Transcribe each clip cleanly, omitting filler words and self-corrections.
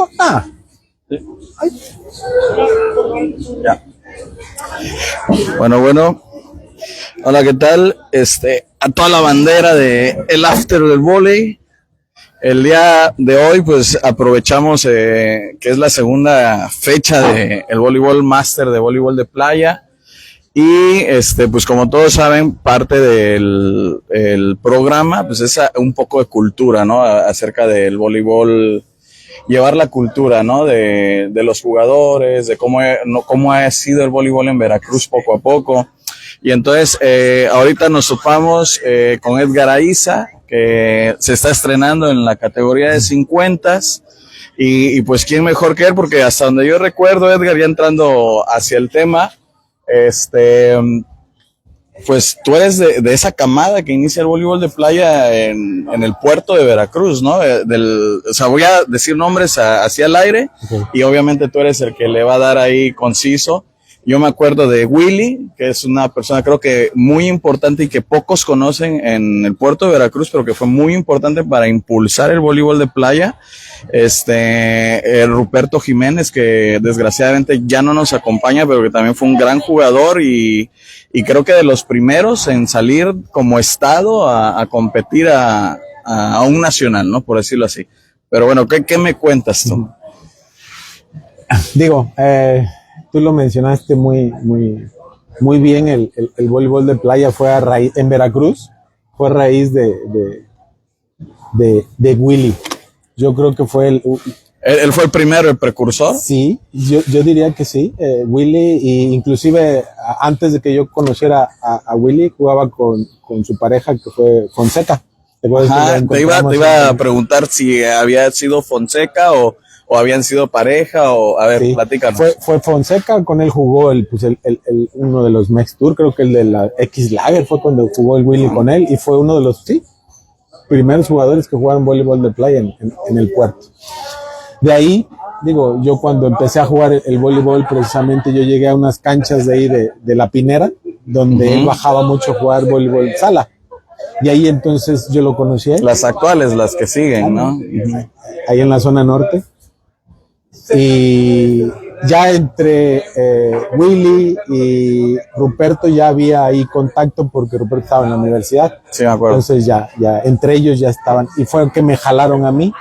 acabó? Ah. Ay. Ya. Bueno. Hola, ¿qué tal? A toda la bandera de el after del vóley. El día de hoy, pues aprovechamos que es la segunda fecha de el voleibol máster de voleibol de playa. Y pues como todos saben, parte del el programa pues es un poco de cultura, ¿no? Acerca del voleibol, llevar la cultura, ¿no? De los jugadores, de cómo ha sido el voleibol en Veracruz poco a poco. Y entonces ahorita nos topamos con Edgar Aiza, que se está estrenando en la categoría de 50. Y pues quién mejor que él, porque hasta donde yo recuerdo, Edgar, ya entrando hacia el tema, pues tú eres de esa camada que inicia el voleibol de playa en el puerto de Veracruz, ¿no? O sea, voy a decir nombres hacia el aire, okay, y obviamente tú eres el que le va a dar ahí conciso. Yo me acuerdo de Willy, que es una persona creo que muy importante y que pocos conocen en el puerto de Veracruz, pero que fue muy importante para impulsar el voleibol de playa. El Ruperto Jiménez, que desgraciadamente ya no nos acompaña, pero que también fue un gran jugador y creo que de los primeros en salir como estado a competir a un nacional, ¿no? Por decirlo así. Pero bueno, ¿qué me cuentas tú? Digo, tú lo mencionaste muy bien. El voleibol de playa fue a raíz, en Veracruz, fue a raíz de Willy. Yo creo que fue ¿Él fue el primero, el precursor? Sí, yo diría que sí. Willy, y inclusive antes de que yo conociera a Willy, jugaba con su pareja, que fue Fonseca. Ajá, te iba a preguntar si había sido Fonseca o habían sido pareja, o a ver, sí, platícanos. Fue Fonseca, con él jugó uno de los Mex Tour, creo que el de la X Lager fue cuando jugó el Willy con él, y fue uno de los primeros jugadores que jugaron voleibol de playa en el puerto. De ahí, digo, yo cuando empecé a jugar el voleibol, precisamente yo llegué a unas canchas de ahí de La Pinera, donde él bajaba mucho a jugar voleibol sala. Y ahí entonces yo lo conocí a él. Las actuales, las que siguen, ¿no? Ahí en la zona norte. Y ya entre Willy y Ruperto ya había ahí contacto, porque Ruperto estaba en la universidad. Sí, me acuerdo. Entonces ya entre ellos ya estaban, y fue que me jalaron a mí.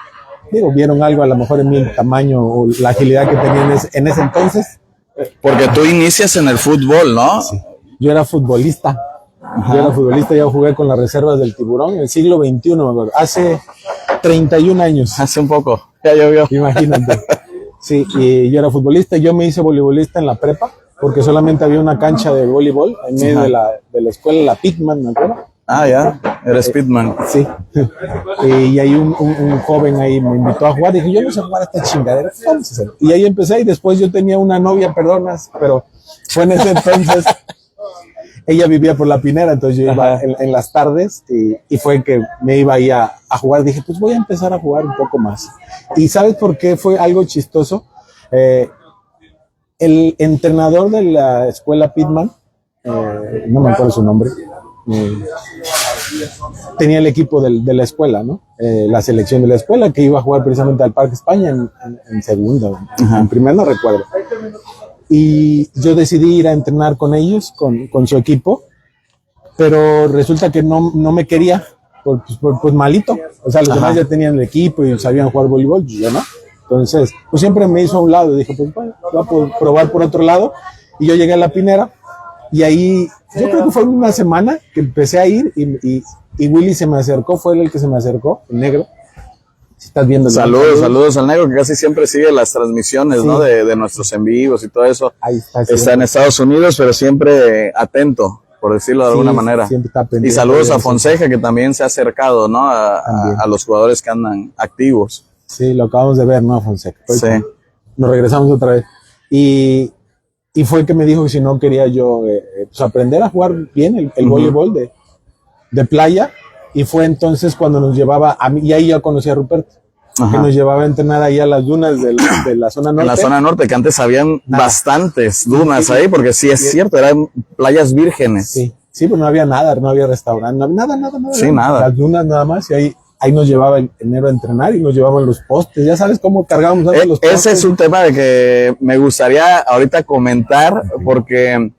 Digo, vieron algo a lo mejor en mí, el tamaño o la agilidad que tenía en ese entonces. Porque tú inicias en el fútbol, ¿no? Sí. Yo era futbolista. Ajá. Yo jugué con las reservas del Tiburón en el siglo XXI, me acuerdo. Hace 31 años. Hace un poco, ya llovió. Imagínate. Sí, y yo era futbolista. Yo me hice voleibolista en la prepa, porque solamente había una cancha de voleibol en medio de la escuela, la Pitman, ¿me acuerdo? Ah, ya, eres Pitman. Sí. Y ahí un joven ahí me invitó a jugar. Dije, yo no sé jugar esta chingadera. Vamos a hacer. Y ahí empecé, y después yo tenía una novia, perdonas, pero fue en ese entonces. Ella vivía por La Pinera, entonces yo iba en las tardes, y fue que me iba ahí a jugar. Dije, pues voy a empezar a jugar un poco más. ¿Y sabes por qué fue algo chistoso? El entrenador de la escuela Pitman, no me acuerdo su nombre, tenía el equipo de la escuela, ¿no? La selección de la escuela, que iba a jugar precisamente al Parque España en segunda, en primera no recuerdo. Y yo decidí ir a entrenar con ellos, con su equipo, pero resulta que no me quería, pues malito. O sea, los demás ya tenían el equipo y sabían jugar voleibol, yo no. Entonces, pues siempre me hizo a un lado, y dije, pues bueno, voy a probar por otro lado. Y yo llegué a La Pinera, y ahí, yo creo que fue una semana que empecé a ir, y Willy se me acercó, fue él el que se me acercó, el negro. Si estás viendo. Saludos al negro, que casi siempre sigue las transmisiones, sí, ¿no? De nuestros en vivos y todo eso. Ahí está. Está en Estados Unidos, pero siempre atento, por decirlo de alguna manera. Siempre está pendiente. Y saludos a Fonseca, que también se ha acercado, ¿no? A los jugadores que andan activos. Sí, lo acabamos de ver, ¿no? A Fonseca. Sí. Nos regresamos otra vez. Y fue que me dijo que si no quería yo pues aprender a jugar bien el voleibol de playa. Y fue entonces cuando nos llevaba a mí, y ahí yo conocí a Ruperto, que nos llevaba a entrenar ahí a las dunas de la zona norte. En la zona norte, que antes habían bastantes dunas ahí, porque sí es cierto, eran playas vírgenes. Sí, pero no había nada, no había restaurante, nada. Sí, nada. Las dunas nada más, y ahí nos llevaba el enero a entrenar y nos llevaban los postes. Ya sabes cómo cargábamos los postes. Ese es un tema de que me gustaría ahorita comentar, porque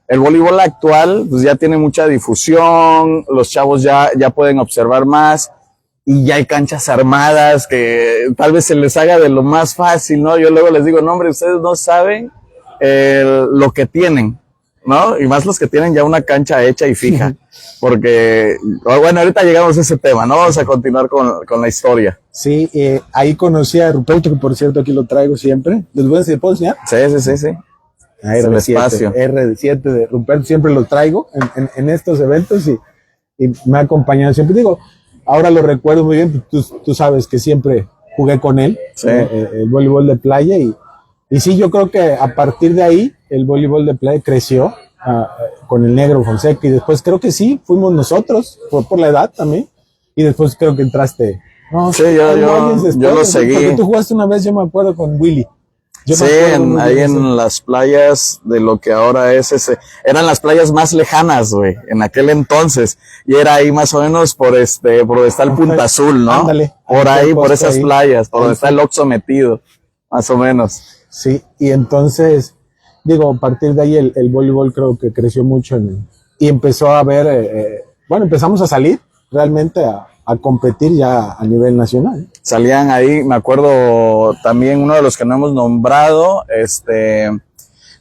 el voleibol actual pues ya tiene mucha difusión, los chavos ya pueden observar más y ya hay canchas armadas que tal vez se les haga de lo más fácil, ¿no? Yo luego les digo, no hombre, ustedes no saben lo que tienen, ¿no? Y más los que tienen ya una cancha hecha y fija, porque, bueno, ahorita llegamos a ese tema, ¿no? Vamos a continuar con la historia. Sí, ahí conocí a Ruperto, que por cierto aquí lo traigo siempre. ¿Les voy a decir, puedo enseñar? Sí. R7, R7 de Ruperto, siempre lo traigo en estos eventos y me ha acompañado siempre. Digo, ahora lo recuerdo muy bien, tú sabes que siempre jugué con él, sí. El voleibol de playa y sí, yo creo que a partir de ahí el voleibol de playa creció con el Negro Fonseca y después creo que sí, fuimos nosotros, por la edad también, y después creo que entraste. No, sí, yo lo seguí. Porque tú jugaste una vez, yo me acuerdo, con Willy. Sí, ahí en las playas de lo que ahora es eran las playas más lejanas, güey, en aquel entonces, y era ahí más o menos por donde está el Punta Azul, ¿no? Ándale, por ahí, por esas ahí. Playas, por donde está el Oxxo metido, más o menos. Sí, y entonces, digo, a partir de ahí el voleibol creo que creció mucho y empezó a haber, bueno, empezamos a salir realmente a competir ya a nivel nacional. Salían ahí, me acuerdo también uno de los que no hemos nombrado,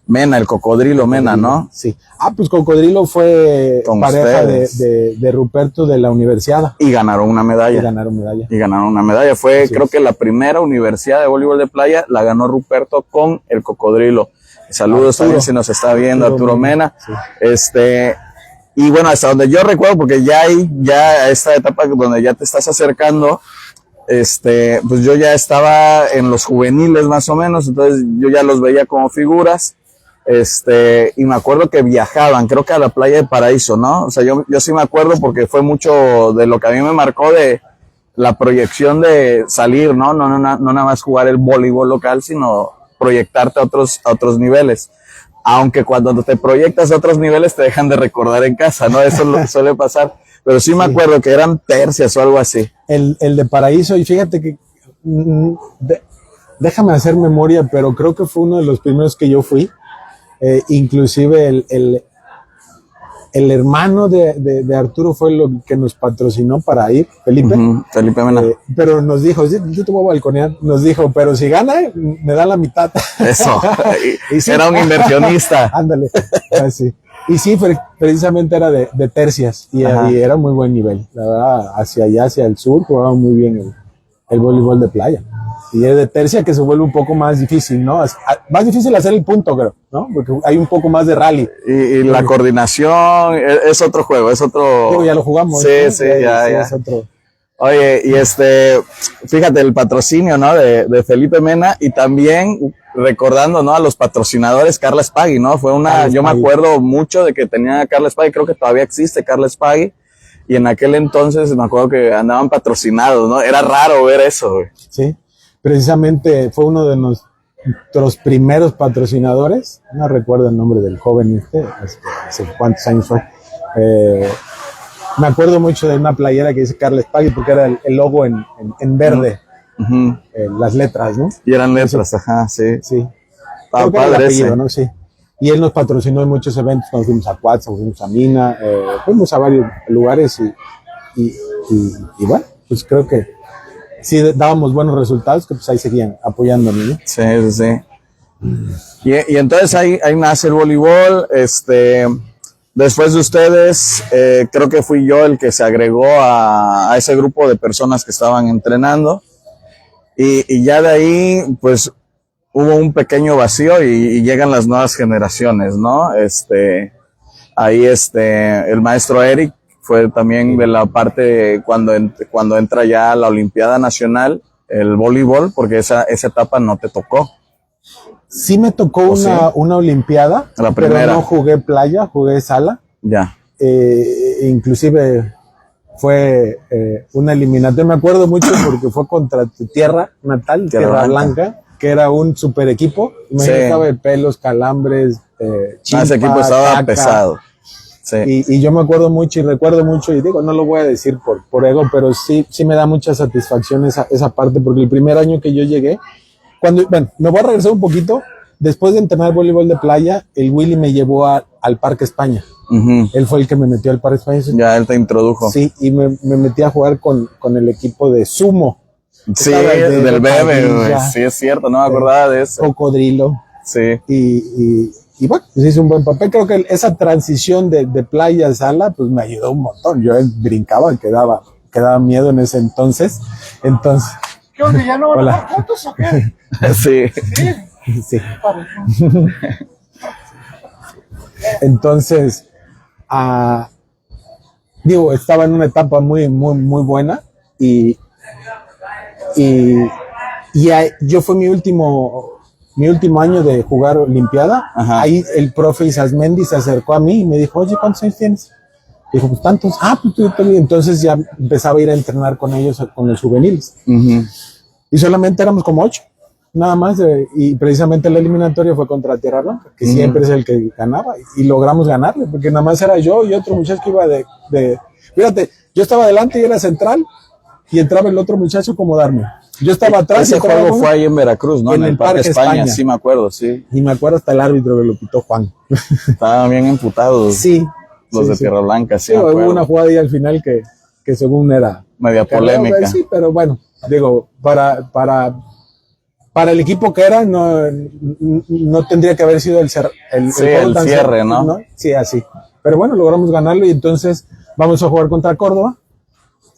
Mena, el Cocodrilo Mena, ¿no? Sí. Pues Cocodrilo fue con pareja de Ruperto de la universidad. Y ganaron una medalla. Fue, sí, creo que la primera universidad de voleibol de playa la ganó Ruperto con el Cocodrilo. Saludos también si nos está viendo Arturo Mena. Sí. Y bueno, hasta donde yo recuerdo, porque ya esta etapa donde ya te estás acercando, pues yo ya estaba en los juveniles más o menos, entonces yo ya los veía como figuras, y me acuerdo que viajaban, creo que a la playa de Paraíso, ¿no? O sea, yo sí me acuerdo porque fue mucho de lo que a mí me marcó de la proyección de salir, ¿no? No nada más jugar el voleibol local, sino proyectarte a otros niveles. Aunque cuando te proyectas a otros niveles te dejan de recordar en casa, ¿no? Eso suele pasar. Pero sí me acuerdo que eran tercias o algo así. El de Paraíso, y fíjate que, déjame hacer memoria, pero creo que fue uno de los primeros que yo fui. Inclusive el hermano de Arturo fue lo que nos patrocinó para ir, Felipe. Felipe Mena. Pero nos dijo, yo te voy a balconear, nos dijo, pero si gana, me da la mitad. Eso, y sí, era un inversionista. Ándale, así. Y sí, precisamente era de tercias, y era muy buen nivel. La verdad, hacia allá, hacia el sur, jugaba muy bien el voleibol de playa. Y es de tercia que se vuelve un poco más difícil, ¿no? Más difícil hacer el punto, creo, ¿no? Porque hay un poco más de rally. Y la coordinación es otro juego, es otro... Digo, ya lo jugamos. Sí, ¿no? Sí, ya. Es otro. Oye, y fíjate, el patrocinio, ¿no? De Felipe Mena, y también recordando, ¿no? A los patrocinadores, Carla Spaghi, ¿no? Yo me acuerdo mucho de que tenía a Carla Spaghi, creo que todavía existe Carla Spaghi, y en aquel entonces me acuerdo que andaban patrocinados, ¿no? Era raro ver eso, güey. Sí. Precisamente fue uno de nuestros primeros patrocinadores, no recuerdo el nombre del joven hace cuántos años fue. Me acuerdo mucho de una playera que dice Carla Spaghi porque era el logo en verde, las letras, ¿no? Y eran letras, sí. Sí. Padre ese. ¿No? Sí. Y él nos patrocinó en muchos eventos, cuando fuimos a Cuatza, fuimos a Mina, fuimos a varios lugares y bueno, pues creo que sí dábamos buenos resultados, que pues ahí seguían apoyándonos, ¿no? Sí. Y entonces ahí nace el voleibol. Después de ustedes, creo que fui yo el que se agregó a ese grupo de personas que estaban entrenando. Y ya de ahí, pues, hubo un pequeño vacío y llegan las nuevas generaciones, ¿no? Ahí el maestro Eric fue también de la parte cuando entra ya a la Olimpiada Nacional, el voleibol, porque esa etapa no te tocó. Sí me tocó una Olimpiada, la primera. Pero no jugué playa, jugué sala. Ya. Inclusive fue una eliminatoria, me acuerdo mucho porque fue contra tu tierra natal, Tierra Blanca, que era un super equipo. Imagínate, estaba de Pelos, Calambres, Chimpa, ese equipo estaba Taca, pesado. Sí. Y yo me acuerdo mucho y recuerdo mucho, y digo, no lo voy a decir por ego, pero sí me da mucha satisfacción esa parte, porque el primer año que yo llegué, bueno, me voy a regresar un poquito, después de entrenar voleibol de playa, el Willy me llevó al Parque España. Él fue el que me metió al Parque España. Ya él te introdujo. Sí, y me metí a jugar con el equipo de sumo. Sí, del bebé, sí es cierto, no me acordaba de eso. Cocodrilo. Sí. Y bueno, pues hice un buen papel. Creo que esa transición de playa a sala, pues me ayudó un montón. Yo brincaba, que daba miedo en ese entonces. ¿Qué onda? ¿Ya no van a jugar juntos o qué? Sí. Sí. Entonces, digo, estaba en una etapa muy, muy, muy buena y yo fue mi último año de jugar Olimpiada. Ajá. Ahí el profe Isasmendi se acercó a mí y me dijo, oye, ¿cuántos años tienes? Dijo, pues tantos. Pues tú también. Entonces ya empezaba a ir a entrenar con ellos, con los juveniles. Y solamente éramos como 8, nada más. Y precisamente la eliminatoria fue contra Tierra Blanca, que siempre es el que ganaba. Y logramos ganarle, porque nada más era yo y otro muchacho que iba fíjate, yo estaba adelante y era central, y entraba el otro muchacho a acomodarme. Yo estaba atrás. Ese juego fue ahí en Veracruz, ¿no? En el Parque España. Sí me acuerdo, sí. Y me acuerdo hasta el árbitro que lo pitó Juan. Estaban bien emputados. Sí. Los de Tierra Blanca, sí. Hubo una jugada ahí al final que según era media polémica. Sí, pero bueno, digo, para el equipo que era, no tendría que haber sido el cierre, ¿no? Sí, así. Pero bueno, logramos ganarlo y entonces vamos a jugar contra Córdoba.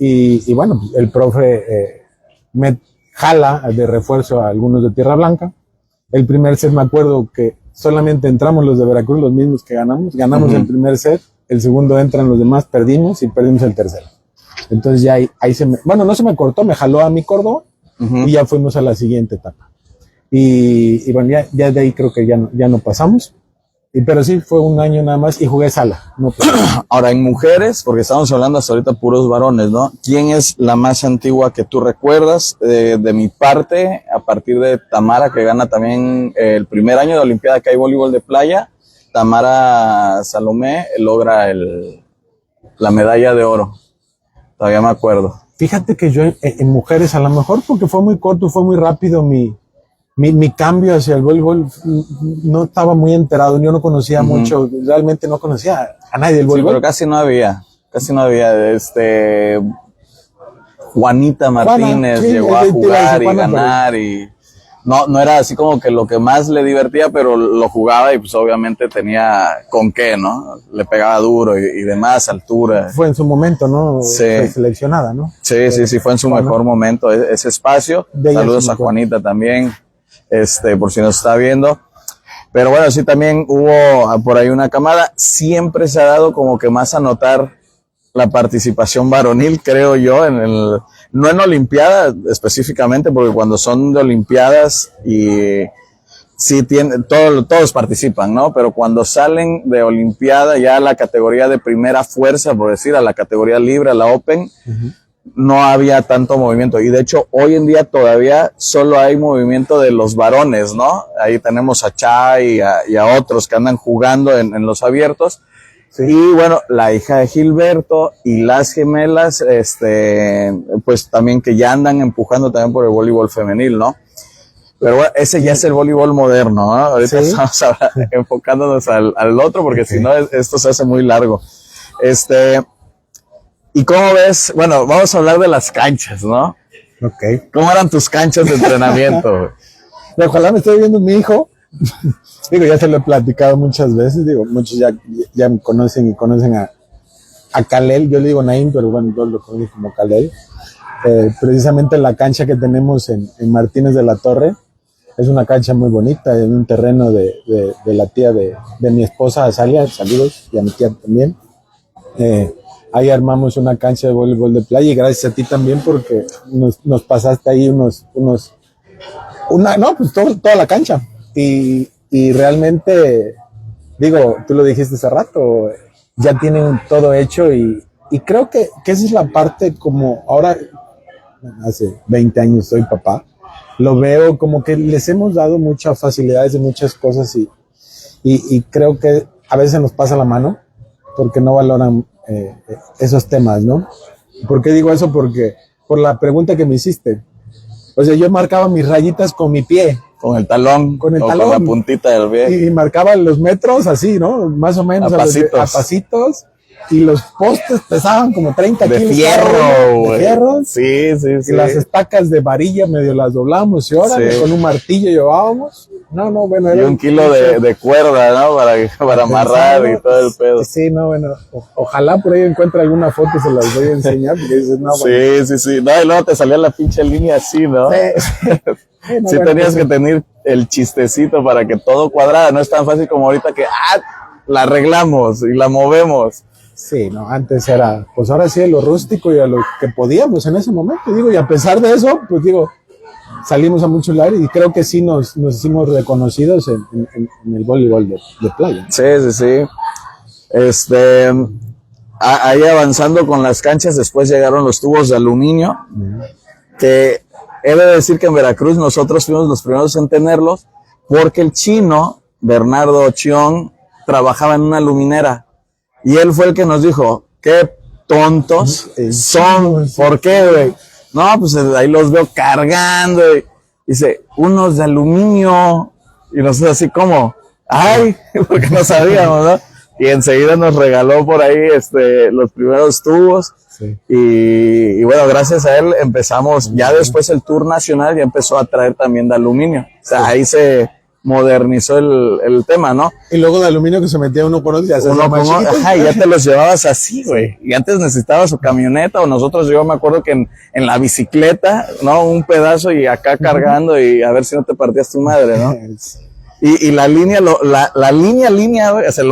Y bueno, el profe me jala de refuerzo a algunos de Tierra Blanca. El primer set me acuerdo que solamente entramos los de Veracruz, los mismos que ganamos. Ganamos el primer set, el segundo entran los demás, perdimos y perdimos el tercero. Entonces ya ahí no se me cortó, me jaló a mi Córdoba y ya fuimos a la siguiente etapa. Y bueno, ya de ahí creo que ya no pasamos. Pero sí, fue un año nada más y jugué sala. Ahora, en mujeres, porque estamos hablando hasta ahorita puros varones, ¿no? ¿Quién es la más antigua que tú recuerdas? De mi parte, a partir de Tamara, que gana también el primer año de Olimpiada que hay voleibol de playa, Tamara Salomé logra la medalla de oro. Todavía me acuerdo. Fíjate que yo en mujeres, a lo mejor porque fue muy corto, fue muy rápido mi cambio hacia el voleibol, no estaba muy enterado, yo no conocía mucho, realmente no conocía a nadie del voleibol. Sí, pero casi no había. Juanita Martínez llegó a jugar y ganar y no era así como que lo que más le divertía, pero lo jugaba y pues obviamente tenía con qué, ¿no? Le pegaba duro y demás, altura. Fue en su momento, ¿no? Sí. Fue seleccionada, ¿no? Sí, fue en su mejor momento ese espacio. Saludos a Juanita también. Por si nos está viendo. Pero bueno, sí también hubo por ahí una camada. Siempre se ha dado como que más a notar la participación varonil, creo yo, no en Olimpiadas específicamente, porque cuando son de Olimpiadas y sí todos participan, ¿no? Pero cuando salen de Olimpiada ya a la categoría de primera fuerza, por decir, a la categoría libre, a la Open, no había tanto movimiento. Y de hecho, hoy en día todavía solo hay movimiento de los varones, ¿no? Ahí tenemos a Chay y a otros que andan jugando en los abiertos. Sí. Y bueno, la hija de Gilberto y las gemelas, pues también que ya andan empujando también por el voleibol femenil, ¿no? Pero bueno, ese ya es el voleibol moderno, ¿no? Ahorita estamos enfocándonos al otro, porque si no, esto se hace muy largo. ¿Y cómo ves? Bueno, vamos a hablar de las canchas, ¿no? Ok. ¿Cómo eran tus canchas de entrenamiento? Ojalá me esté viendo mi hijo. Digo, ya se lo he platicado muchas veces. Digo, muchos ya me conocen y conocen a Kalel. Yo le digo Naim, pero bueno, todos lo conocen como Kalel. Precisamente la cancha que tenemos en Martínez de la Torre es una cancha muy bonita, en un terreno de la tía de mi esposa, Azalia. Saludos, y a mi tía también. Ahí armamos una cancha de voleibol de playa y gracias a ti también porque nos pasaste ahí pues toda la cancha y realmente, digo, tú lo dijiste hace rato, ya tienen todo hecho y creo que esa es la parte como ahora, hace 20 años soy papá, lo veo como que les hemos dado muchas facilidades de muchas cosas y creo que a veces nos pasa la mano. porque no valoran esos temas, ¿no? ¿Por qué digo eso? Porque por la pregunta que me hiciste. O sea, yo marcaba mis rayitas con mi pie. Con el talón. Con el o talón. Con la puntita del pie. Y marcaba los metros así, ¿no? Más o menos. A pasitos. A pasitos. Y los postes pesaban como 30 De kilos. fierro, güey. De fierro. Sí. Y las estacas de varilla medio las doblamos y ahora Sí. con un martillo llevábamos. No, bueno. Y 1 kilo de cuerda, ¿no? Para amarrar y todo el pedo. Sí, no, bueno. Ojalá por ahí encuentre alguna foto y se las voy a enseñar. Porque dices, no, bueno. Sí. No, y luego te salía la pinche línea así, ¿no? Sí, no, Sí, bueno, tenías pues, que tener el chistecito para que todo cuadrara. No es tan fácil como ahorita que, la arreglamos y la movemos. Sí, no, antes era, pues ahora sí, a lo rústico y a lo que podíamos en ese momento, digo, y a pesar de eso, pues digo, salimos a muchos lados y creo que sí nos hicimos reconocidos en el voleibol de playa. Sí. Ahí avanzando con las canchas, después llegaron los tubos de aluminio, que he de decir que en Veracruz nosotros fuimos los primeros en tenerlos, porque el chino, Bernardo Chiong, trabajaba en una luminera. Y él fue el que nos dijo, qué tontos son. ¿Por qué, güey? No, pues ahí los veo cargando. Y dice, unos de aluminio. Y nosotros así como, ay, porque no sabíamos, ¿no? Y enseguida nos regaló por ahí los primeros tubos. Sí. Y bueno, gracias a él empezamos, ya después el tour nacional ya empezó a traer también de aluminio. O sea, ahí se modernizó el tema, ¿no? Y luego de aluminio que se metía uno con otro, ya se hacía más chiquito. Ajá, y ya te los llevabas así, güey. Y antes necesitabas su camioneta, o nosotros, yo me acuerdo que en la bicicleta, ¿no? Un pedazo y acá cargando y a ver si no te partías tu madre, ¿no? Y la línea, la línea, güey, o sea,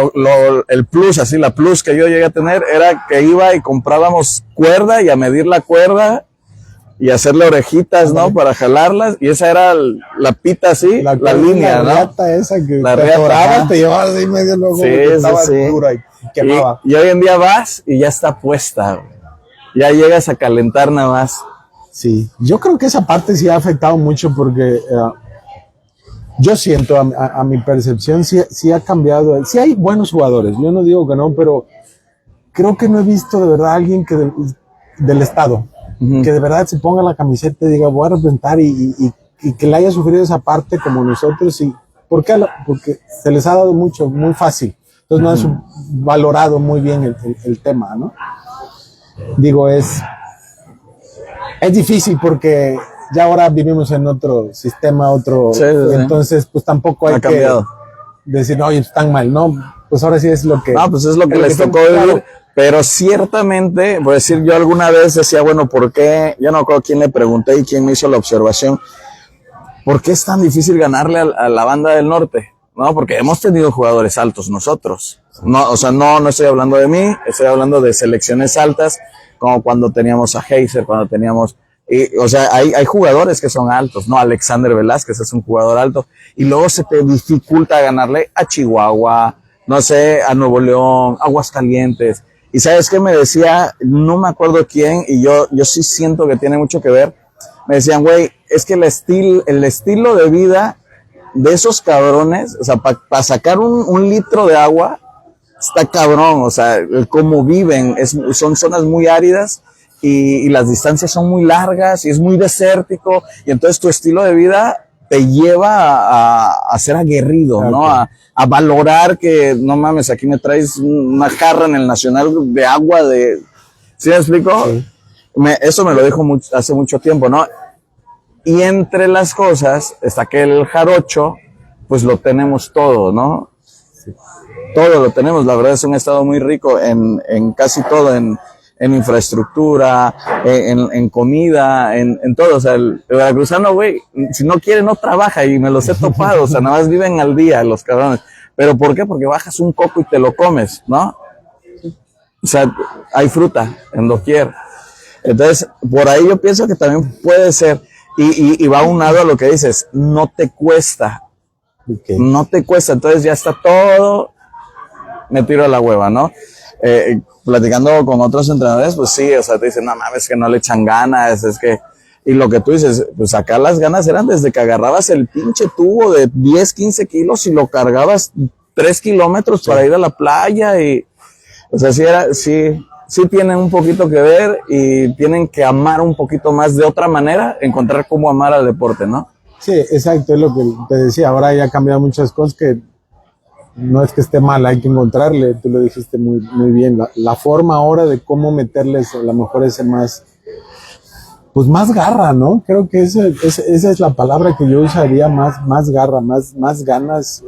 el plus, así, la plus que yo llegué a tener era que iba y comprábamos cuerda y a medir la cuerda y hacerle orejitas, ¿no? Para jalarlas, y esa era la pita así, la línea, ¿no? La riata esa que la te riata, atorabas, te llevabas ahí medio luego, estaba dura y quemaba. Y hoy en día vas y ya está puesta, güey. Ya llegas a calentar nada más. Sí, yo creo que esa parte sí ha afectado mucho porque yo siento, a mi percepción, sí ha cambiado. Sí hay buenos jugadores, yo no digo que no, pero creo que no he visto de verdad a alguien que del Estado, que de verdad se ponga la camiseta y diga, voy a representar y que le haya sufrido esa parte como nosotros. Y ¿por qué? Porque se les ha dado mucho, muy fácil. Entonces no han valorado muy bien el tema, ¿no? Digo, es difícil porque ya ahora vivimos en otro sistema, entonces pues tampoco hay que decir, no, oye, están mal, no, pues ahora sí es lo que... No, pues es lo que les tocó vivir, pero ciertamente, por decir, yo alguna vez decía, bueno, ¿por qué? Yo no recuerdo quién le pregunté y quién me hizo la observación, ¿por qué es tan difícil ganarle a la banda del norte? No, porque hemos tenido jugadores altos nosotros, no, o sea, no estoy hablando de mí, estoy hablando de selecciones altas, como cuando teníamos a Heiser, cuando teníamos... o sea, hay jugadores que son altos, ¿no? Alexander Velázquez es un jugador alto, y luego se te dificulta ganarle a Chihuahua, no sé, a Nuevo León, Aguascalientes. Y ¿sabes qué me decía? No me acuerdo quién, y yo sí siento que tiene mucho que ver. Me decían, güey, es que el estilo de vida de esos cabrones, o sea, para sacar un litro de agua, está cabrón, o sea, cómo viven, son zonas muy áridas, y las distancias son muy largas y es muy desértico, y entonces tu estilo de vida te lleva a ser aguerrido, okay, ¿no? A valorar que, no mames, aquí me traes una jarra en el Nacional de agua de... ¿Sí me explico? Sí. Eso me lo dijo hace mucho tiempo, ¿no? Y entre las cosas está que el jarocho, pues lo tenemos todo, ¿no? Sí. Todo lo tenemos, la verdad es un estado muy rico en casi todo, en infraestructura, en comida, en todo. O sea, el veracruzano, güey, si no quiere, no trabaja, y me los he topado. O sea, nada más viven al día los cabrones. ¿Pero por qué? Porque bajas un coco y te lo comes, ¿no? O sea, hay fruta en doquier. Entonces, por ahí yo pienso que también puede ser, y va aunado a lo que dices, no te cuesta. Okay. No te cuesta, entonces ya está todo, me tiro a la hueva, ¿no? Platicando con otros entrenadores, pues sí, o sea, te dicen, no mames, que no le echan ganas, es que, y lo que tú dices, pues acá las ganas eran desde que agarrabas el pinche tubo de 10, 15 kilos y lo cargabas 3 kilómetros, sí, para ir a la playa, y O sea, sí tienen un poquito que ver y tienen que amar un poquito más de otra manera, encontrar cómo amar al deporte, ¿no? Sí, exacto, es lo que te decía. Ahora ya ha cambiado muchas cosas que no es que esté mal, hay que encontrarle, tú lo dijiste muy bien, la forma ahora de cómo meterles a lo mejor ese más, pues más garra, ¿no? Creo que esa es la palabra que yo usaría, más garra, más ganas,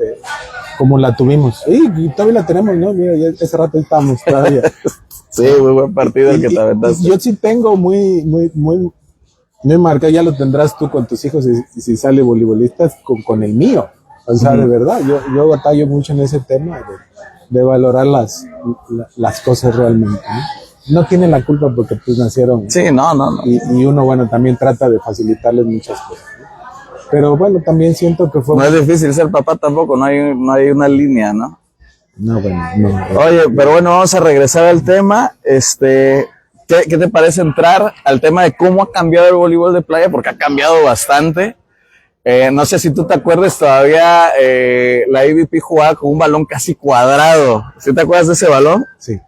como la tuvimos. Y todavía la tenemos, ¿no? Mira, ya ese rato estamos todavía. Sí, muy buen partido el que te aventaste. Yo sí tengo muy marcado, ya lo tendrás tú con tus hijos y si sale voleibolistas con el mío. O sea, de verdad, yo batallo mucho en ese tema de valorar las cosas realmente, ¿no? No tienen la culpa porque pues nacieron. Sí, no. Y uno, bueno, también trata de facilitarles muchas cosas, ¿no? Pero bueno, también siento que fue... No es difícil ser papá tampoco, no hay una línea, ¿no? No, bueno, no. Oye, pero bueno, vamos a regresar al tema. ¿Qué te parece entrar al tema de cómo ha cambiado el voleibol de playa? Porque ha cambiado bastante. No sé si tú te acuerdas, todavía la AVP jugaba con un balón casi cuadrado. ¿Sí te acuerdas de ese balón? Sí.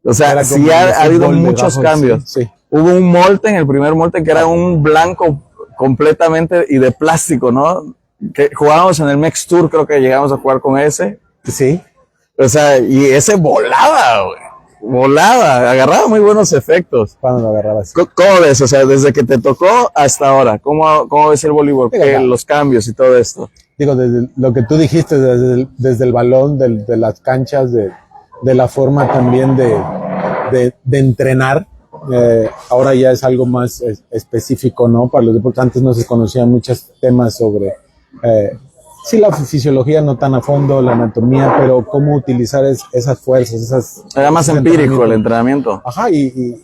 O sea, sí ha habido muchos cambios. Sí. Hubo un molten, el primer molten, que era un blanco completamente y de plástico, ¿no? Que jugábamos en el Mex Tour, creo que llegamos a jugar con ese. Sí. O sea, y ese volaba, güey. Volaba, agarraba muy buenos efectos. ¿Cuándo lo agarrabas? ¿Cómo ves? O sea, desde que te tocó hasta ahora, ¿cómo ves el voleibol? Los cambios y todo esto. Digo, desde lo que tú dijiste, desde el balón, de las canchas, de la forma también de entrenar, ahora ya es algo más específico, ¿no? Para los deportes, antes no se conocían muchos temas sobre, sí, la fisiología no tan a fondo, la anatomía, pero cómo utilizar esas fuerzas, Era más empírico el entrenamiento. Ajá, y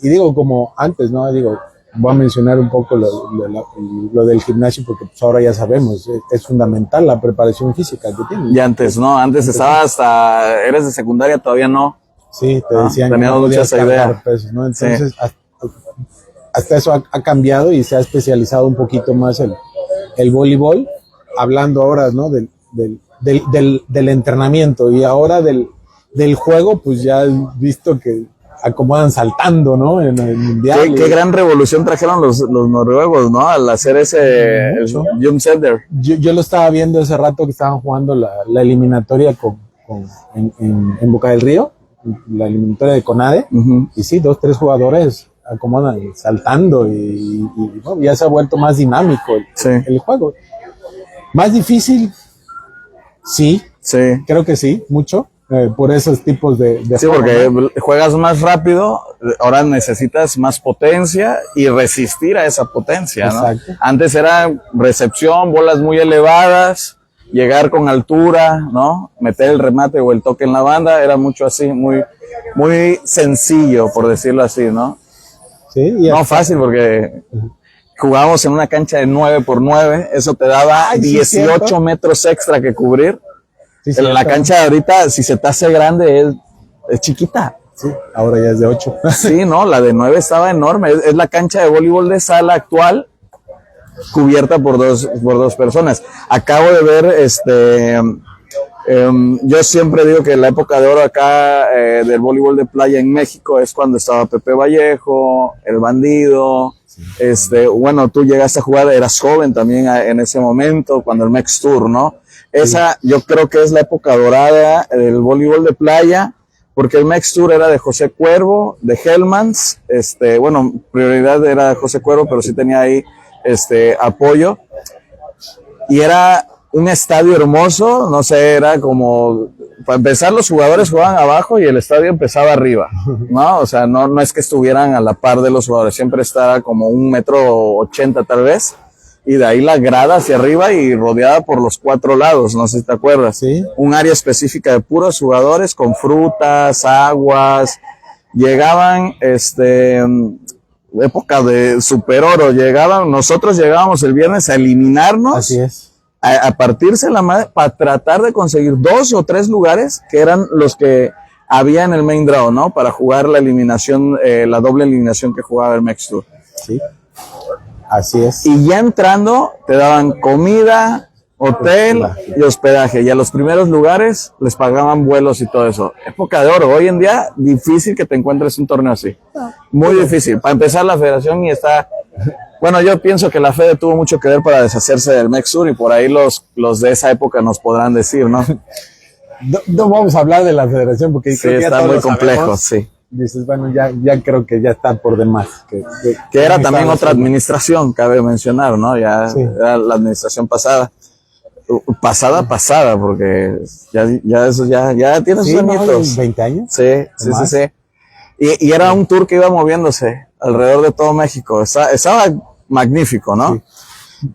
digo, como antes, ¿no? Digo, voy a mencionar un poco lo del gimnasio porque pues ahora ya sabemos, es fundamental la preparación física que tienes. Y antes, ¿no? Antes estaba eres de secundaria, todavía no. Sí, te decían que no mucha esa idea. Pesos, ¿no? Entonces, sí. hasta eso ha cambiado y se ha especializado un poquito más el voleibol, hablando ahora, ¿no? Del entrenamiento y ahora del juego, pues ya he visto que acomodan saltando, ¿no? En el mundial. Qué gran revolución trajeron los noruegos, ¿no? Al hacer ese jump center. Yo lo estaba viendo ese rato que estaban jugando la eliminatoria en Boca del Río, la eliminatoria de CONADE, y sí, 2-3 jugadores acomodan saltando y bueno, ya se ha vuelto más dinámico el juego. Más difícil, sí, creo que sí, mucho. Por esos tipos de sí, juego, porque ¿no? Juegas más rápido, ahora necesitas más potencia y resistir a esa potencia, exacto, ¿no? Antes era recepción, bolas muy elevadas, llegar con altura, ¿no? Meter el remate o el toque en la banda, era mucho así, muy sencillo, por decirlo así, ¿no? Sí, no fácil porque jugábamos en una cancha de 9x9, eso te daba 18 metros extra que cubrir. Sí, la cancha de ahorita, si se te hace grande, es chiquita. Sí, ahora ya es de 8. Sí, no, la de 9 estaba enorme. Es la cancha de voleibol de sala actual, cubierta por dos personas. Acabo de ver, yo siempre digo que la época de oro acá del voleibol de playa en México es cuando estaba Pepe Vallejo, El Bandido. Bueno, tú llegaste a jugar, eras joven también en ese momento, cuando el Mex Tour, ¿no? Esa yo creo que es la época dorada del voleibol de playa, porque el Mex Tour era de José Cuervo, de Hellmans, bueno, prioridad era de José Cuervo, pero sí tenía ahí apoyo, y era un estadio hermoso, no sé, era como, para empezar los jugadores jugaban abajo y el estadio empezaba arriba, ¿no? O sea, no es que estuvieran a la par de los jugadores, siempre estaba como 1,80 m tal vez, y de ahí la grada hacia arriba y rodeada por los 4 lados, no sé si te acuerdas. Sí. Un área específica de puros jugadores con frutas, aguas. Llegaban, época de super oro, nosotros llegábamos el viernes a eliminarnos. Así es. A partirse la madre para tratar de conseguir 2 o 3 lugares que eran los que había en el main draw, ¿no? Para jugar la eliminación, la doble eliminación que jugaba el Mex Tour. Sí. Así es. Y ya entrando, te daban comida, Hotel y hospedaje. Y a los primeros lugares les pagaban vuelos y todo eso. Época de oro. Hoy en día, difícil que te encuentres un torneo así. Muy difícil. Para empezar, la federación y está... Bueno, yo pienso que la Fede tuvo mucho que ver para deshacerse del Mexur y por ahí los de esa época nos podrán decir, ¿no? No vamos a hablar de la federación porque sí, está muy complejo, sí. Dices, bueno, ya creo que ya está por demás. Que era también otra administración, cabe mencionar, ¿no? Ya sí. Era la administración pasada, porque ya eso ya tiene sus añitos. 20 años. Sí. Y era un tour que iba moviéndose alrededor de todo México. Estaba magnífico, ¿no? Sí.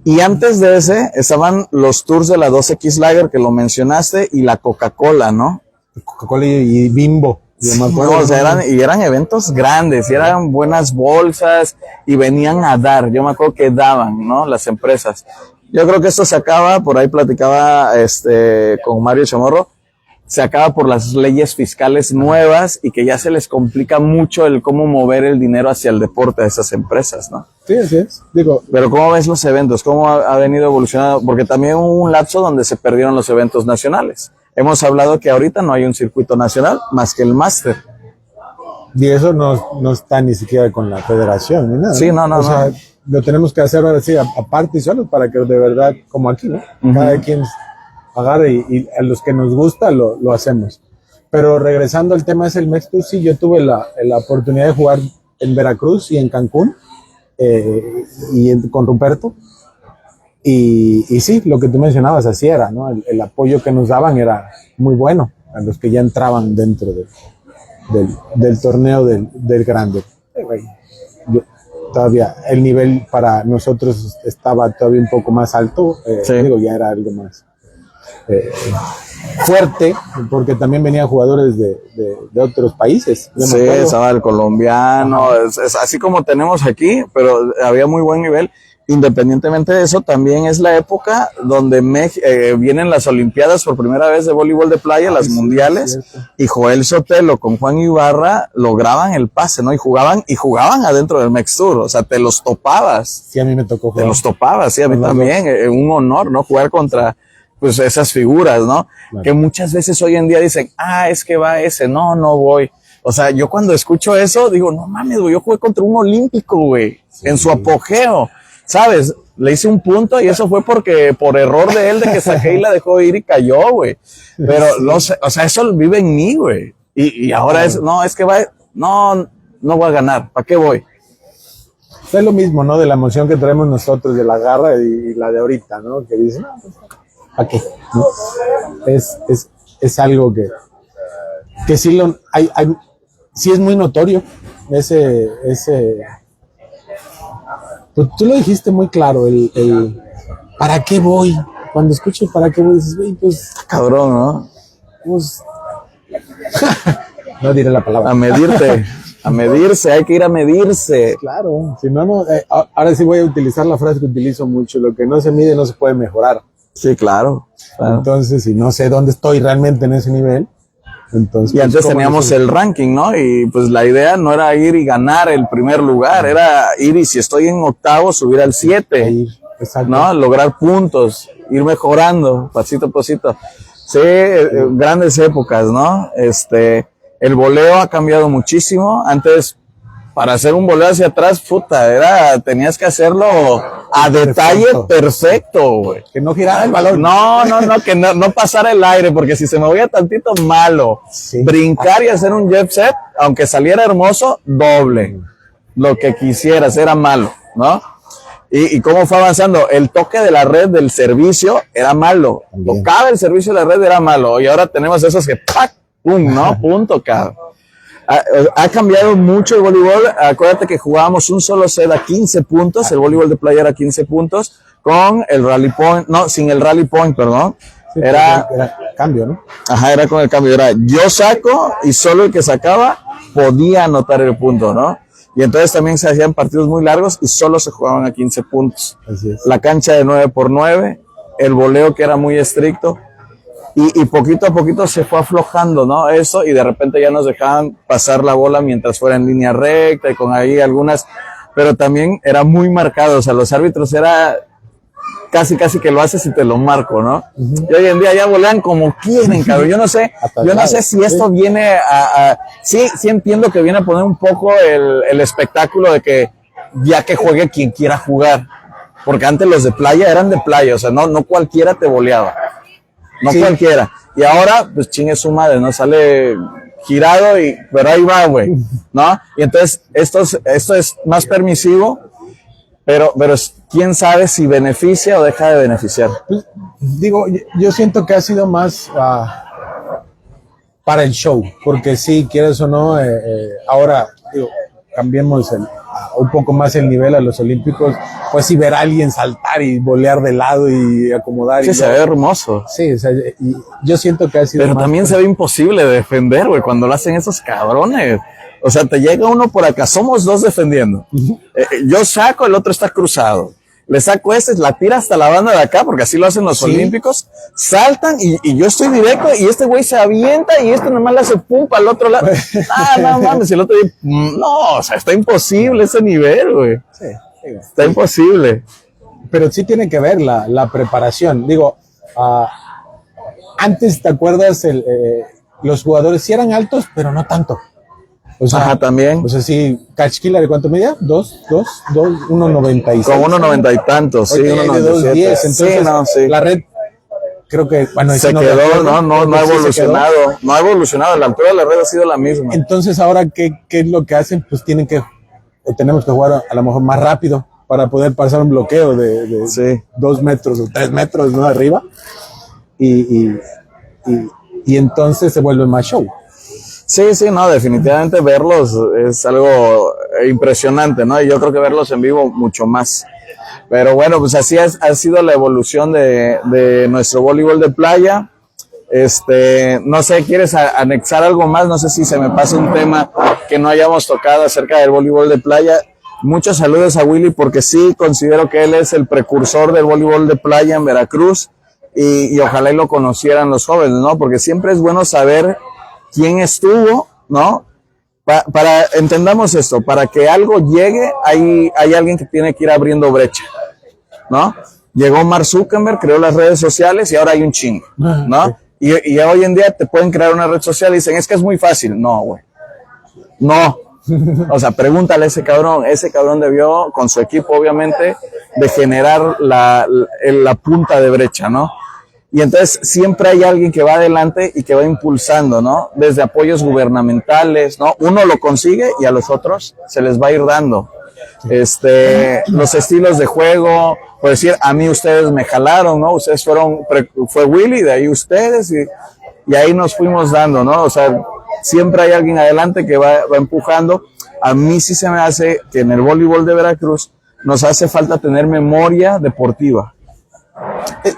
Y antes de ese estaban los tours de la 2X Lager que lo mencionaste y la Coca-Cola, ¿no? Coca-Cola y Bimbo. Eran eventos grandes, y eran buenas bolsas y venían a dar. Yo me acuerdo que daban, ¿no? Las empresas. Yo creo que esto se acaba, por ahí platicaba con Mario Chamorro, se acaba por las leyes fiscales nuevas y que ya se les complica mucho el cómo mover el dinero hacia el deporte a esas empresas, ¿no? Sí, así es. Pero ¿cómo ves los eventos? ¿Cómo ha venido evolucionando? Porque también hubo un lapso donde se perdieron los eventos nacionales. Hemos hablado que ahorita no hay un circuito nacional más que el máster. Y eso no está ni siquiera con la federación ni nada. Sí, no. O sea, lo tenemos que hacer ahora sí, aparte y solo para que de verdad, como aquí, ¿no? Cada quien agarre y a los que nos gusta lo hacemos. Pero regresando al tema es el Mextur, sí, yo tuve la oportunidad de jugar en Veracruz y en Cancún con Ruperto. Y sí, lo que tú mencionabas, así era, ¿no? El apoyo que nos daban era muy bueno a los que ya entraban dentro del torneo del grande. Todavía el nivel para nosotros estaba todavía un poco más alto, ya era algo más fuerte, porque también venían jugadores de otros países. Sí, estaba el colombiano, es así como tenemos aquí, pero había muy buen nivel. Independientemente de eso, también es la época donde vienen las Olimpiadas por primera vez de voleibol de playa, las mundiales, y Joel Sotelo con Juan Ibarra lograban el pase, ¿no? Y jugaban adentro del Mextur, o sea, te los topabas. Sí, a mí me tocó jugar. Te los topabas, sí, a mí también, un honor, ¿no? Jugar contra, pues, esas figuras, ¿no? Claro. Que muchas veces hoy en día dicen, es que va ese, no voy. O sea, yo cuando escucho eso, digo, no mames, güey, yo jugué contra un olímpico, güey, en su apogeo. ¿Sabes? Le hice un punto y eso fue por error de él de que saqué y la dejó ir y cayó, güey. Pero no sé, o sea, eso vive en mí, güey. Y ahora es que no voy a ganar, ¿para qué voy? Es lo mismo, ¿no? De la emoción que traemos nosotros de la garra y la de ahorita, ¿no? Que dicen, ¿para qué? ¿No? Es algo que sí sí es muy notorio ese tú lo dijiste muy claro, el ¿para qué voy? Cuando escucho ¿para qué voy? Dices, pues... Cabrón, ¿no? Pues... no diré la palabra. A medirse, hay que ir a medirse. Claro, si no, ahora sí voy a utilizar la frase que utilizo mucho, lo que no se mide no se puede mejorar. Sí, claro. Entonces, si no sé dónde estoy realmente en ese nivel, entonces, y antes teníamos el ranking, ¿no? Y pues la idea no era ir y ganar el primer lugar, era ir y si estoy en octavo, subir al 7, ¿no? Lograr puntos, ir mejorando, pasito a pasito. Sí, grandes épocas, ¿no? El voleo ha cambiado muchísimo. Antes, para hacer un voleo hacia atrás, tenías que hacerlo a detalle perfecto, güey. Que no girara el balón. No, que no pasara el aire, porque si se movía tantito, malo. Sí. Brincar y hacer un jet set, aunque saliera hermoso, doble. Lo que quisieras, era malo, ¿no? Y cómo fue avanzando. El toque de la red del servicio era malo. También. Tocaba el servicio de la red, era malo. Y ahora tenemos esos que, ¡pac! ¡Pum! ¿No? Punto, cabrón. Ha cambiado mucho el voleibol. Acuérdate que jugábamos un solo set a 15 puntos. El voleibol de playa era 15 puntos con el rally point. No, sin el rally point, perdón. Sí, era cambio, ¿no? Ajá, era con el cambio. Era yo saco y solo el que sacaba podía anotar el punto, ¿no? Y entonces también se hacían partidos muy largos y solo se jugaban a 15 puntos. Así es. La cancha de 9x9, el voleo que era muy estricto. Y poquito a poquito se fue aflojando, ¿no? Eso, y de repente ya nos dejaban pasar la bola mientras fuera en línea recta y con ahí algunas, pero también era muy marcado, o sea, los árbitros casi que lo haces y te lo marco, ¿no? Y hoy en día ya volean como quieren, cabrón. Yo no sé si esto viene sí entiendo que viene a poner un poco el espectáculo de que ya que juegue quien quiera jugar. Porque antes los de playa eran de playa, o sea, no cualquiera te voleaba. No cualquiera. Y ahora, pues chingue su madre, ¿no? Sale girado pero ahí va, güey, ¿no? Y entonces, esto es más permisivo, pero quién sabe si beneficia o deja de beneficiar. Pues, digo, yo siento que ha sido más para el show, porque sí, quieres o no, ahora, digo, cambiemos un poco más el nivel a los olímpicos, pues si ver a alguien saltar y volear de lado y acomodar. Sí, se ve hermoso. Sí, o sea, y yo siento que ha sido. Pero también se ve imposible de defender, güey, cuando lo hacen esos cabrones. O sea, te llega uno por acá, somos dos defendiendo. Yo saco, el otro está cruzado. Le saco la tira hasta la banda de acá, porque así lo hacen los olímpicos. Saltan y yo estoy directo y este güey se avienta y este nomás le hace pum al otro lado. No mames, el otro no, o sea, está imposible ese nivel, güey. Sí, está imposible. Pero sí tiene que ver la preparación. Digo, antes, ¿te acuerdas? Los jugadores sí eran altos, pero no tanto. O sea, ajá, también. O sea, sí, Catch Killer, ¿cuánto medía? 1.96. Con 1.90 y tantos, sí, 1.97. Entonces, la red, creo que, bueno, se quedó, no ha evolucionado. No ha evolucionado, la altura de la red ha sido la misma. Entonces, ahora, ¿qué es lo que hacen? Pues tenemos que jugar a lo mejor más rápido para poder pasar un bloqueo de 2 metros o 3 metros, ¿no? Arriba. Y entonces se vuelve más show. Sí, no, definitivamente verlos es algo impresionante, ¿no? Y yo creo que verlos en vivo mucho más. Pero bueno, pues así ha sido la evolución de nuestro voleibol de playa. No sé, ¿quieres anexar algo más? No sé si se me pasa un tema que no hayamos tocado acerca del voleibol de playa. Muchos saludos a Willy, porque sí considero que él es el precursor del voleibol de playa en Veracruz y ojalá y lo conocieran los jóvenes, ¿no? Porque siempre es bueno saber quién estuvo, ¿no? Entendamos esto, para que algo llegue, hay alguien que tiene que ir abriendo brecha, ¿no? Llegó Mark Zuckerberg, creó las redes sociales y ahora hay un chingo, ¿no? Y hoy en día te pueden crear una red social y dicen, es que es muy fácil. No, güey. No. O sea, pregúntale a ese cabrón. Ese cabrón debió, con su equipo, obviamente, de generar la punta de brecha, ¿no? Y entonces siempre hay alguien que va adelante y que va impulsando, ¿no? Desde apoyos gubernamentales, ¿no? Uno lo consigue y a los otros se les va a ir dando. Los estilos de juego, por decir, a mí ustedes me jalaron, ¿no? Ustedes fue Willy, de ahí ustedes y ahí nos fuimos dando, ¿no? O sea, siempre hay alguien adelante que va empujando. A mí sí se me hace que en el voleibol de Veracruz nos hace falta tener memoria deportiva.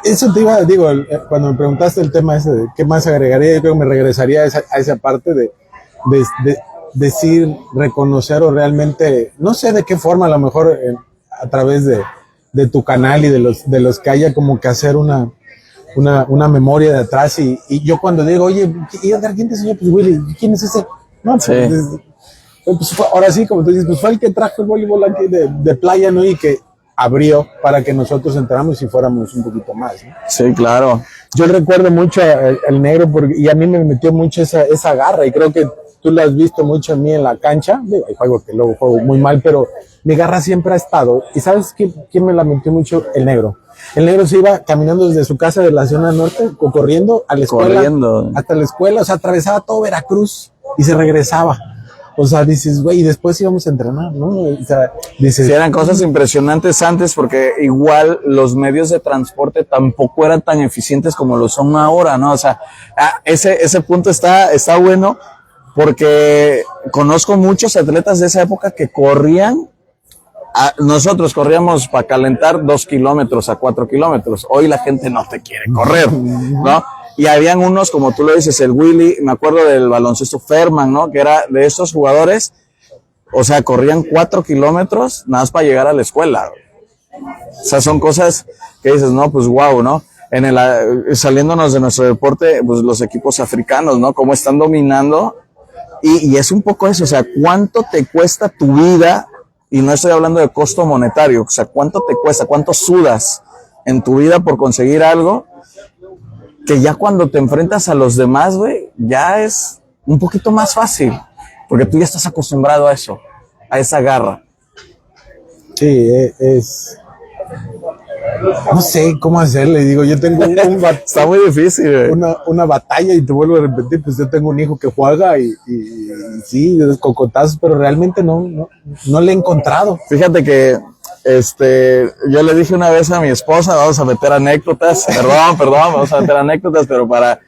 Eso te iba, digo, cuando me preguntaste el tema ese de qué más agregaría, yo creo que me regresaría a esa parte de decir, reconocer o realmente, no sé de qué forma, a lo mejor a través de tu canal y de los que haya como que hacer una memoria de atrás y yo cuando digo, oye, ¿quién te enseñó? Pues Willy, ¿quién es ese? No, pues, sí. Pues ahora sí, como tú dices, pues fue el que trajo el voleibol aquí de playa, ¿no? Y que abrió para que nosotros entráramos y fuéramos un poquito más, ¿no? Sí, claro. Yo recuerdo mucho el negro y a mí me metió mucho esa garra y creo que tú lo has visto mucho en mí en la cancha. Hay juegos que luego juego muy mal, pero mi garra siempre ha estado. ¿Y sabes quién me la metió mucho? El negro. El negro se iba caminando desde su casa de la zona norte o corriendo a la escuela. Hasta la escuela, o sea, atravesaba todo Veracruz y se regresaba. O sea, dices, güey, y después íbamos a entrenar, ¿no? O sea, dices... Sí, eran cosas impresionantes antes porque igual los medios de transporte tampoco eran tan eficientes como lo son ahora, ¿no? O sea, ese punto está bueno porque conozco muchos atletas de esa época que corrían. Nosotros corríamos para calentar 2 kilómetros a 4 kilómetros. Hoy la gente no te quiere correr, ¿no? Y habían unos, como tú lo dices, el Willy, me acuerdo del baloncesto Ferman, ¿no? Que era de estos jugadores, o sea, corrían 4 kilómetros nada más para llegar a la escuela. O sea, son cosas que dices, no, pues wow, ¿no? Saliéndonos de nuestro deporte, pues los equipos africanos, ¿no? Cómo están dominando. Y es un poco eso, o sea, ¿cuánto te cuesta tu vida? Y no estoy hablando de costo monetario, o sea, ¿cuánto te cuesta? ¿Cuánto sudas en tu vida por conseguir algo, que ya cuando te enfrentas a los demás, güey, ya es un poquito más fácil, porque tú ya estás acostumbrado a eso, a esa garra. Sí, no sé cómo hacerle, digo, yo tengo Está muy difícil, güey. una batalla y te vuelvo a repetir, pues yo tengo un hijo que juega y sí, es cocotazos, pero realmente no le he encontrado. Fíjate que yo le dije una vez a mi esposa, vamos a meter anécdotas, perdón, vamos a meter anécdotas, pero para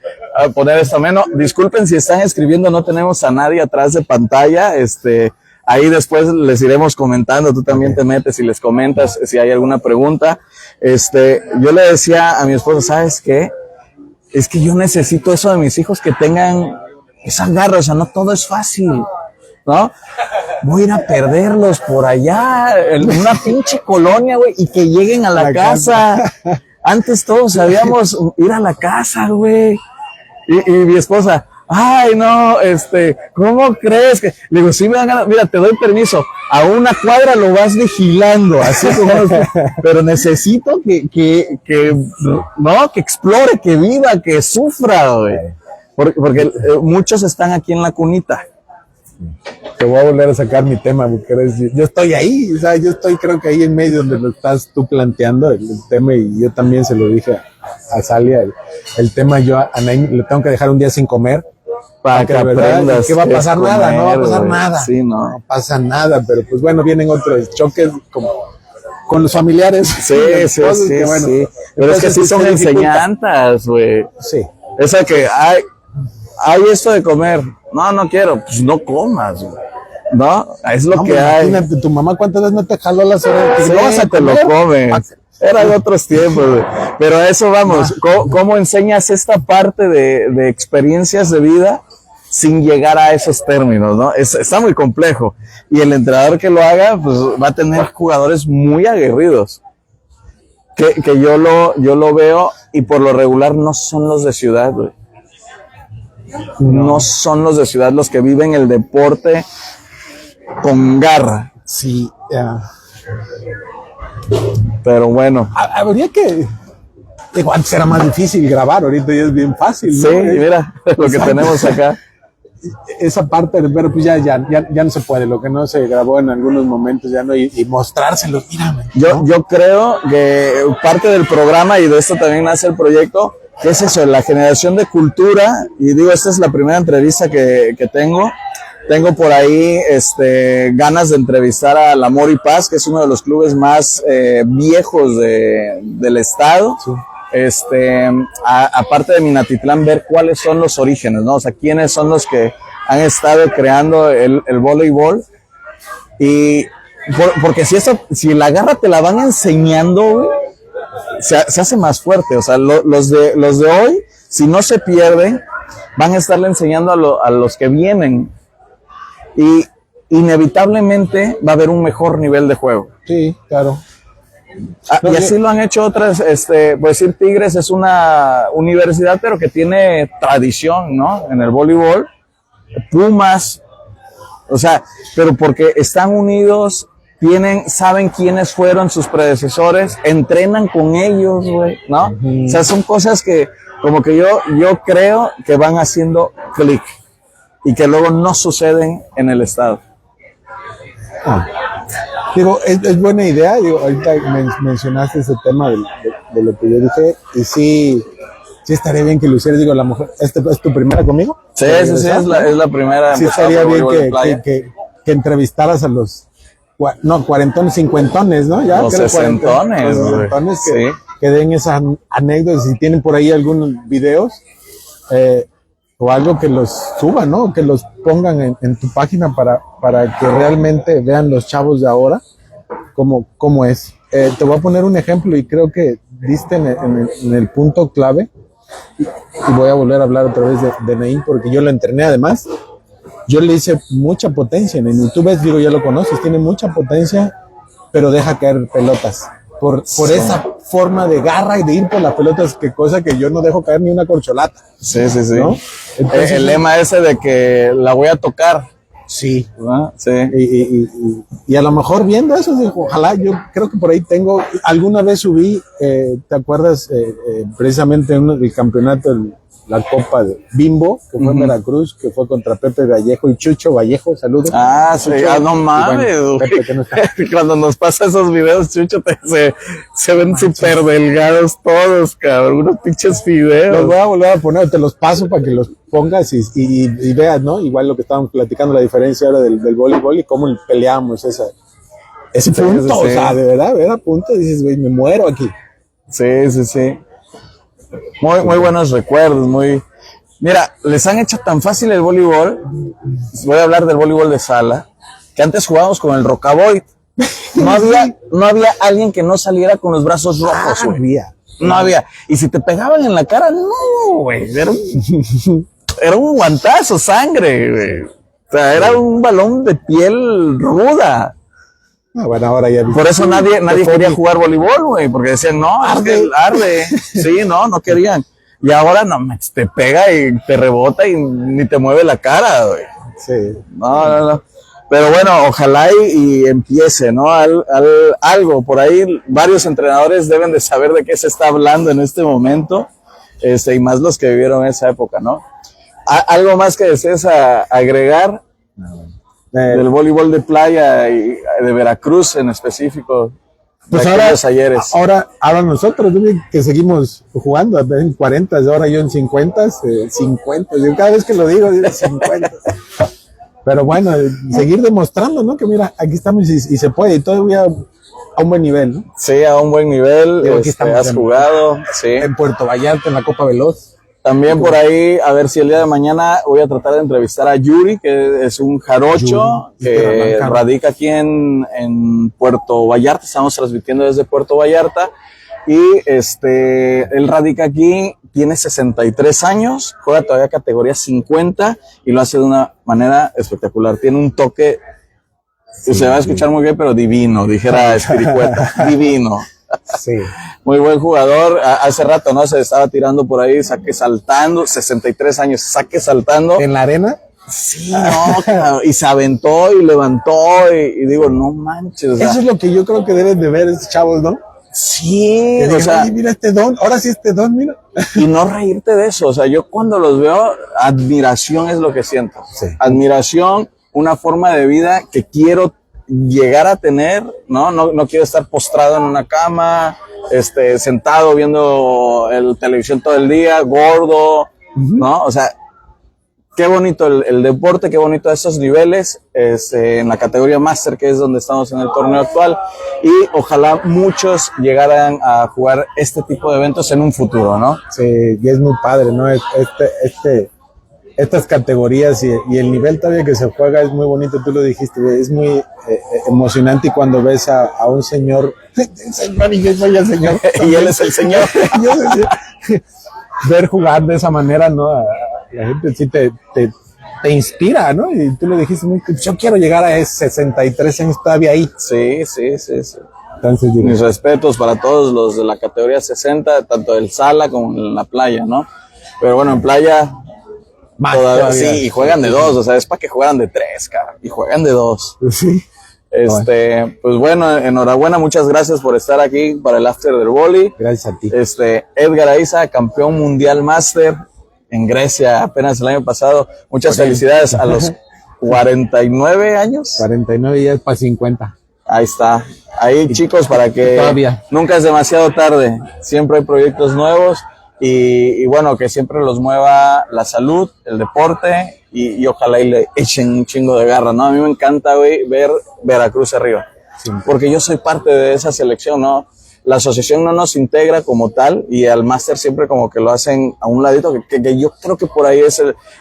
poner esto ameno, disculpen si están escribiendo, no tenemos a nadie atrás de pantalla, ahí después les iremos comentando, tú también te metes y les comentas si hay alguna pregunta. Yo le decía a mi esposa, ¿sabes qué? Es que yo necesito eso de mis hijos, que tengan esa garra, o sea, no todo es fácil, ¿no? Voy a ir a perderlos por allá, en una pinche colonia, güey, y que lleguen a la casa. Antes todos sabíamos ir a la casa, güey. Y mi esposa, ay, no, ¿cómo crees que? Le digo, sí me dan ganas, mira, te doy permiso, a una cuadra lo vas vigilando, así como, pero necesito que explore, que viva, que sufra, güey. Porque muchos están aquí en la cunita. Te voy a volver a sacar mi tema, porque yo estoy ahí, o sea, creo que ahí en medio donde lo estás tú planteando el tema, y yo también se lo dije a Salia, el tema, yo a Naim le tengo que dejar un día sin comer, para que aprendas. ¿Qué va a pasar? Nada, no va a pasar nada. Sí, no pasa nada, pero pues bueno, vienen otros choques como con los familiares. Sí. Bueno, sí. Pero es que sí son enseñanzas, güey. Sí. Esa que hay esto de comer. No quiero. Pues no comas, güey. ¿No? Es lo que hay. Imagínate, tu mamá cuántas veces no te jaló las orejas. Sí, te lo comes. Era de otros tiempos, güey. Pero a eso vamos. ¿Cómo enseñas esta parte de experiencias de vida sin llegar a esos términos, ¿no? Está muy complejo. Y el entrenador que lo haga, pues va a tener jugadores muy aguerridos. Que yo lo veo, y por lo regular no son los de ciudad, güey. No son los de ciudad los que viven el deporte con garra. Sí, pero bueno. Habría que... Digo, antes era más difícil grabar, ahorita ya es bien fácil, ¿no? Sí, mira lo que tenemos acá. Esa parte, pero pues ya no se puede, lo que no se grabó en algunos momentos ya no, y mostrárselos, mírame. Yo creo que parte del programa, y de esto también nace el proyecto, que es eso, la generación de cultura, y digo, esta es la primera entrevista que tengo. Tengo por ahí ganas de entrevistar a La Amor y Paz, que es uno de los clubes más viejos del estado. Sí. Aparte de Minatitlán, ver cuáles son los orígenes, ¿no? O sea, quiénes son los que han estado creando el voleibol. Y porque si la garra te la van enseñando, güey, se hace más fuerte. O sea, los de hoy, si no se pierden, van a estarle enseñando a los que vienen. Y inevitablemente va a haber un mejor nivel de juego. Sí, claro. Y así lo han hecho otras, pues decir, Tigres es una universidad, pero que tiene tradición, ¿no? En el voleibol. Pumas, o sea, pero porque están unidos, saben quiénes fueron sus predecesores, entrenan con ellos, güey, ¿no? Uh-huh. O sea, son cosas que, como que yo creo que van haciendo clic, y que luego no suceden en el estado. Digo, es buena idea. Digo, ahorita mencionaste ese tema de lo que yo dije, y sí estaría bien que lo hicieras. Digo, la mujer, ¿es tu primera conmigo? Sí, es la primera. Sí, estaría bien que entrevistaras a los cuarentones, cincuentones, ¿no? Ya, los sesentones, que den esas anécdotas, si tienen por ahí algunos videos, o algo que los suban, ¿no? Que los pongan en tu página para que realmente vean los chavos de ahora cómo es. Te voy a poner un ejemplo, y creo que diste en el punto clave, y voy a volver a hablar otra vez de Naim, porque yo lo entrené. Además, yo le hice mucha potencia. En YouTube, digo, ya lo conoces, tiene mucha potencia, pero deja caer pelotas. Por esa forma de garra y de ir por las pelotas, que cosa que yo no dejo caer ni una corcholata. Sí. ¿No? Entonces, el lema ese de que la voy a tocar. Sí. ¿verdad? Sí. Y a lo mejor viendo eso, digo, ojalá, yo creo que por ahí tengo, alguna vez subí, ¿te acuerdas? Precisamente en el campeonato, la Copa de Bimbo, que fue en Veracruz, que fue contra Pepe Vallejo y Chucho Vallejo, saludos. Ah, sí, Chucho, no mames, bueno, Pepe, que no está. Cuando nos pasa esos videos, Chucho, se ven súper delgados todos, cabrón, unos pinches videos. Los voy a volver a poner, te los paso para que los pongas y veas, ¿no? Igual lo que estábamos platicando, la diferencia ahora del voleibol y cómo peleamos ese punto, sí. O sea, de verdad, ver a punto, dices, güey, me muero aquí. Sí. Muy buenos recuerdos, Mira, les han hecho tan fácil el voleibol, voy a hablar del voleibol de sala, que antes jugábamos con el Rocaboy. No había alguien que no saliera con los brazos rojos, güey. No había. Y si te pegaban en la cara, no, güey. Era un guantazo, sangre, güey. O sea, era un balón de piel ruda. Bueno, ahora ya por eso nadie quería jugar voleibol, güey, porque decían, no, arde. Sí, no querían. Y ahora no, te pega y te rebota y ni te mueve la cara, güey. Sí. No. Pero bueno, ojalá y empiece, ¿no? Algo por ahí, varios entrenadores deben de saber de qué se está hablando en este momento, y más los que vivieron esa época, ¿no? ¿Algo más que desees agregar? Del voleibol de playa y de Veracruz en específico. Pues ahora nosotros que seguimos jugando en 40, ahora yo en 50, cada vez que lo digo 50. Pero bueno, seguir demostrando, ¿no? Que mira, aquí estamos y se puede, y todavía a un buen nivel, ¿no? Sí, a un buen nivel, aquí estamos has jugado, sí. En Puerto Vallarta, en la Copa Veloz. También por ahí, a ver si el día de mañana voy a tratar de entrevistar a Yuri, que es un jarocho que radica aquí en Puerto Vallarta. Estamos transmitiendo desde Puerto Vallarta y él radica aquí, tiene 63 años, juega todavía categoría 50 y lo hace de una manera espectacular. Tiene un toque, se va a escuchar muy bien, pero divino, dijera Espiricueta, divino. Sí. Muy buen jugador. Hace rato, ¿no? Se estaba tirando por ahí, saque saltando, 63 años, saque saltando. ¿En la arena? Sí, no, y se aventó y levantó y digo, no manches. O sea, eso es lo que yo creo que deben de ver esos chavos, ¿no? Sí, o sea, mira este don, ahora sí este don, mira. Y no reírte de eso, o sea, yo cuando los veo, admiración es lo que siento. Sí. Admiración, una forma de vida que quiero llegar a tener, no quiero estar postrado en una cama, sentado viendo el televisión todo el día, gordo, ¿no? O sea, qué bonito el deporte, qué bonito esos niveles, en la categoría máster, que es donde estamos en el torneo actual, y ojalá muchos llegaran a jugar este tipo de eventos en un futuro, ¿no? Sí, y es muy padre, ¿no? Estas categorías y el nivel todavía que se juega es muy bonito, tú lo dijiste, es muy emocionante, y cuando ves a un señor y yo soy el señor y él es el señor, ver jugar de esa manera, ¿no? La gente sí te inspira, ¿no? Y tú lo dijiste, yo quiero llegar a 63 años todavía ahí. Sí. Entonces, mis respetos para todos los de la categoría 60, tanto del sala como en la playa, ¿no? Pero bueno, en playa todavía, sí, y juegan de 2, o sea, es para que juegan de 3, cara, y juegan de 2. Sí. Pues bueno, enhorabuena, muchas gracias por estar aquí para el After del Volley. Gracias a ti. Edgar Aiza, campeón mundial máster en Grecia apenas el año pasado. Muchas felicidades a los 49 años. 49 ya es para 50. Ahí está. Ahí, chicos, para que todavía nunca es demasiado tarde. Siempre hay proyectos nuevos y bueno, que siempre los mueva la salud, el deporte y ojalá y le echen un chingo de garra, ¿no? A mí me encanta, güey, ver Veracruz arriba. Sí. Porque yo soy parte de esa selección, ¿no? La asociación no nos integra como tal y al máster siempre como que lo hacen a un ladito, que yo creo que por ahí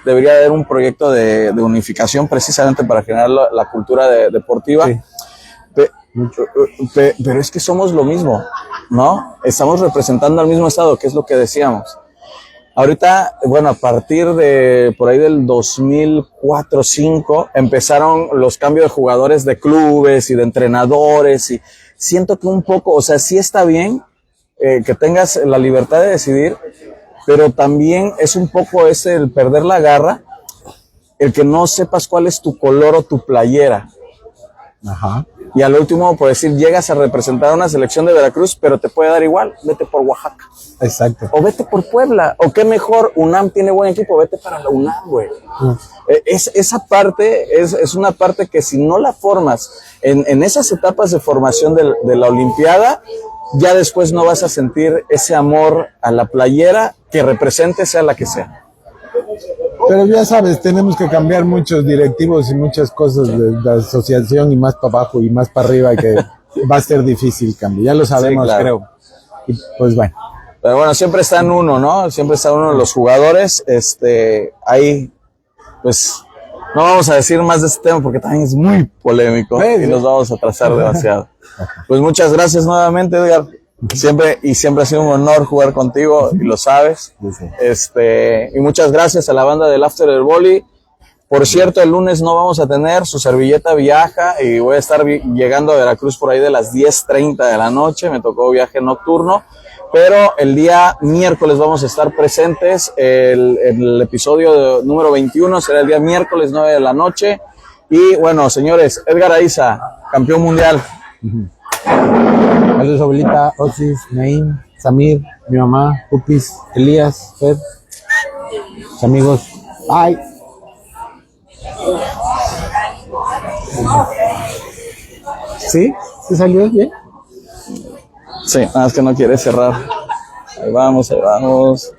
debería haber un proyecto de unificación precisamente para generar la cultura deportiva. Sí. Pero es que somos lo mismo, ¿no? Estamos representando al mismo estado, que es lo que decíamos. Ahorita, bueno, a partir de por ahí del 2004-2005 empezaron los cambios de jugadores de clubes y de entrenadores y siento que un poco, o sea, sí está bien que tengas la libertad de decidir, pero también es un poco el perder la garra el que no sepas cuál es tu color o tu playera. Ajá. Y al último, por decir, llegas a representar a una selección de Veracruz, pero te puede dar igual, vete por Oaxaca. Exacto. O vete por Puebla. O qué mejor, UNAM tiene buen equipo, vete para la UNAM, güey. Esa parte es una parte que si no la formas en esas etapas de formación de la Olimpiada, ya después no vas a sentir ese amor a la playera que represente, sea la que sea. Pero ya sabes, tenemos que cambiar muchos directivos y muchas cosas de la asociación y más para abajo y más para arriba que va a ser difícil cambiar. Ya lo sabemos, Sí, claro. creo. Y pues bueno. Pero bueno, siempre está en uno, ¿no? Siempre está uno de los jugadores. Ahí, pues, no vamos a decir más de este tema porque también es muy polémico y nos vamos a atrasar demasiado. Pues muchas gracias nuevamente, Edgar. Siempre ha sido un honor jugar contigo y lo sabes. Y muchas gracias a la banda del After del Volley. Por cierto, el lunes no vamos a tener, su servilleta viaja y voy a estar llegando a Veracruz por ahí de las 10:30 de la noche. Me tocó viaje nocturno, pero el día miércoles vamos a estar presentes. El episodio número 21 será el día miércoles 9 de la noche. Y bueno, señores, Edgar Aiza, campeón mundial. Saludos, abuelita, Osis, Naim, Samir, mi mamá, Pupis, Elías, Fed, mis amigos. Bye. ¿Sí? ¿Sí salió bien? Sí, nada más que no quiere cerrar. Ahí vamos, ahí vamos.